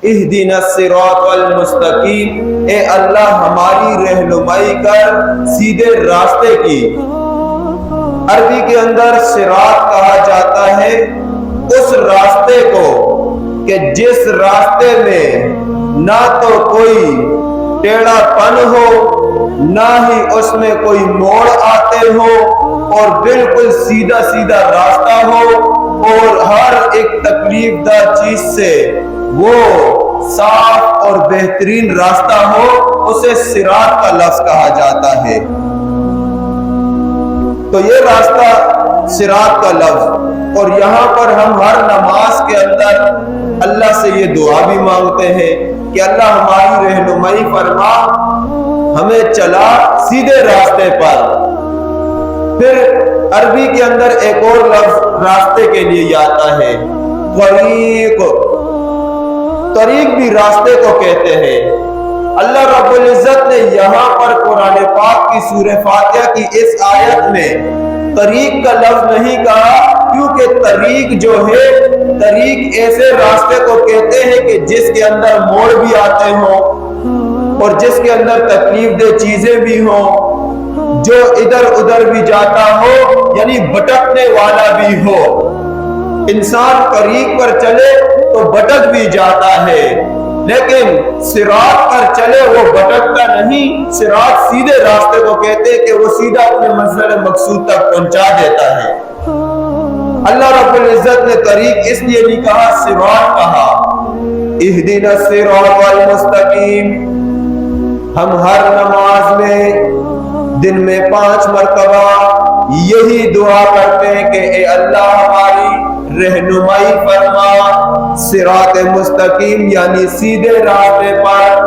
اہدنا الصراط المستقیم، اے اللہ ہماری رہنمائی کر سیدھے راستے کی۔ عربی کے اندر صراط کہا جاتا ہے اس راستے کو کہ جس راستے میں نہ تو کوئی ٹیڑھا پن ہو، نہ ہی اس میں کوئی موڑ آتے ہو، اور بالکل سیدھا سیدھا راستہ ہو، اور ہر ایک تکلیف دہ چیز سے وہ صاف اور بہترین راستہ ہو، اسے صراط کا لفظ کہا جاتا ہے۔ تو یہ راستہ صراط کا لفظ، اور یہاں پر ہم ہر نماز کے اندر اللہ سے یہ دعا بھی مانگتے ہیں کہ اللہ ہماری رہنمائی فرما، ہمیں چلا سیدھے راستے پر۔ پھر عربی کے اندر ایک اور لفظ راستے کے لیے آتا ہے، طریق۔ طریق بھی راستے کو کہتے ہیں۔ اللہ رب العزت نے یہاں پر قرآن پاک کی سورہ فاتحہ کی اس آیت میں طریق کا لفظ نہیں کہا، کیونکہ طریق جو ہے، طریق ایسے راستے کو کہتے ہیں کہ جس کے اندر موڑ بھی آتے ہوں اور جس کے اندر تکلیف دہ چیزیں بھی ہوں، جو ادھر ادھر بھی جاتا ہو، یعنی بھٹکنے والا بھی ہو۔ انسان طریق پر چلے تو بھٹک بھی جاتا ہے، لیکن صراط پر چلے وہ بھٹکتا نہیں۔ صراط سیدھے راستے کو کہتے ہیں کہ وہ سیدھا اپنے منزل مقصود تک پہنچا دیتا ہے۔ اللہ رب العزت نے طریق اس لیے نہیں کہا، صراط کہا۔ اہدنا الصراط المستقیم۔ ہم ہر نماز میں دن میں 5 مرتبہ یہی دعا کرتے ہیں کہ اے اللہ ہماری رہنمائی فرما صراط مستقیم، یعنی سیدھے راستے پر،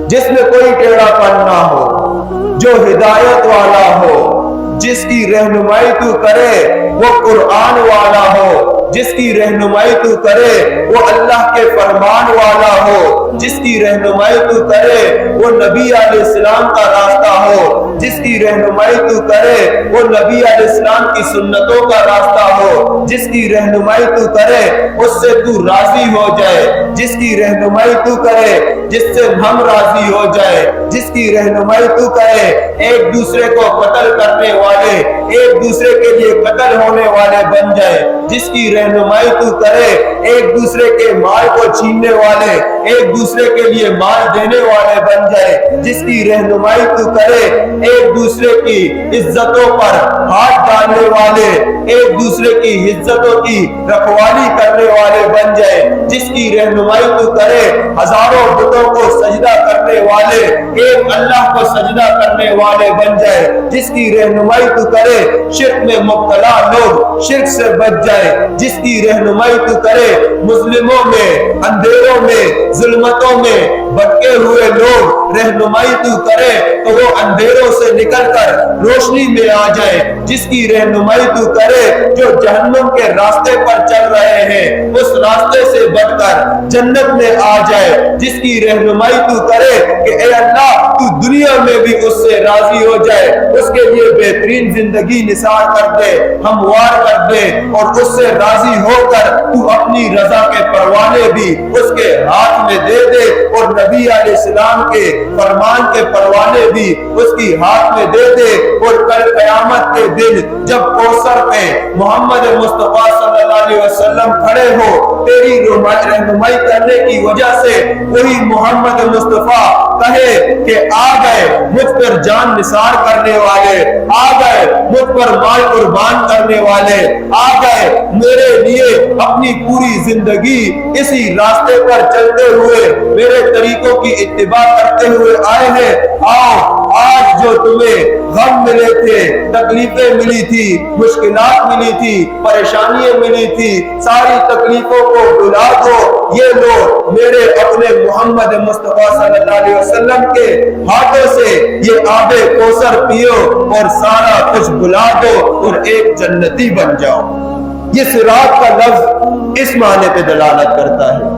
جس میں کوئی ٹیڑھا پن نہ ہو، جو ہدایت والا ہو، جس کی رہنمائی تو کرے وہ قرآن والا ہو، جس کی رہنمائی تو کرے وہ اللہ کے فرمان والا ہو، جس کی رہنمائی تو کرے وہ نبی علیہ السلام کا راستہ ہو، جس کی رہنمائی تو کرے وہ نبی علیہ السلام کی سنتوں کا راستہ ہو، جس کی رہنمائی تو کرے اس سے تو راضی ہو جائے، جس کی رہنمائی تو کرے جس سے ہم راضی ہو جائے، جس کی رہنمائی تو کرے ایک دوسرے کو قتل کرنے والے ایک دوسرے کے لیے قتل ہونے والے بن جائے، جس کی رہنمائی تو کرے ایک دوسرے کے مال کو چھیننے والے ایک دوسرے کے لیے مال دینے والے بن جائے، جس کی رہنمائی تو کرے ایک دوسرے کی عزتوں پر ہاتھ ڈالنے والے ایک دوسرے کی عزتوں کی رکھوالی کرنے والے بن جائے، جس کی رہنمائی تو کرے ہزاروں بتوں کو سجدہ کرنے والے ایک اللہ کو سجدہ کرنے والے بن جائے، جس کی رہنمائی تو کرے شرک میں مبتلا لوگ شرک سے بچ جائے، جس کی رہنمائی تو کرے مسلموں میں اندھیروں میں ظلمتوں میں بھٹکے ہوئے لوگ رہنمائی تو کرے تو وہ اندھیروں سے نکل کر روشنی میں آ جائے، جس کی رہنمائی تو کرے جو جہنم کے راستے پر چل رہے ہیں اس راستے سے بچ کر جنت میں آ جائے، جس کی رہنمائی تو کرے کہ اے اللہ تو دنیا میں بھی اس سے راضی ہو جائے، اس کے لیے بہترین زندگی نثار کر دے، ہموار کر دے، اور اس سے راضی ہو کر تو اپنی رضا کے پروانے بھی اس کے ہاتھ میں دے دے، اور نبی علیہ السلام کے فرمان کے پروانے بھی اس کی ہاتھ میں دے دے، اور کل قیامت کے دن جب کوثر پہ محمد مصطفیٰ صلی اللہ علیہ وسلم کھڑے ہو تیری رہنمائی کرنے کی وجہ سے وہی محمد مصطفیٰ کہے کہ آ گئے مجھ پر جان نثار کرنے والے، آ گئے مجھ پر مال قربان کرنے والے، آ گئے میرے لیے اپنی پوری زندگی اسی راستے پر چلتے ہوئے میرے طریقوں کی اتباع کرتے ہوئے آئے ہیں، آؤ آج جو تمہیں غم ملے تھے، تکلیفیں ملی تھی، مشکلات ملی تھی، پریشانیاں ملی تھی، ساری تکلیفوں کو بھلا دو، یہ لو میرے اپنے محمد مصطفیٰ صلی اللہ علیہ وسلم کے ہاتھوں سے یہ آب کوثر پیو اور سارا کچھ بھلا دو اور ایک جنتی بن جاؤ۔ یہ صراط کا لفظ اس معنی پہ دلالت کرتا ہے۔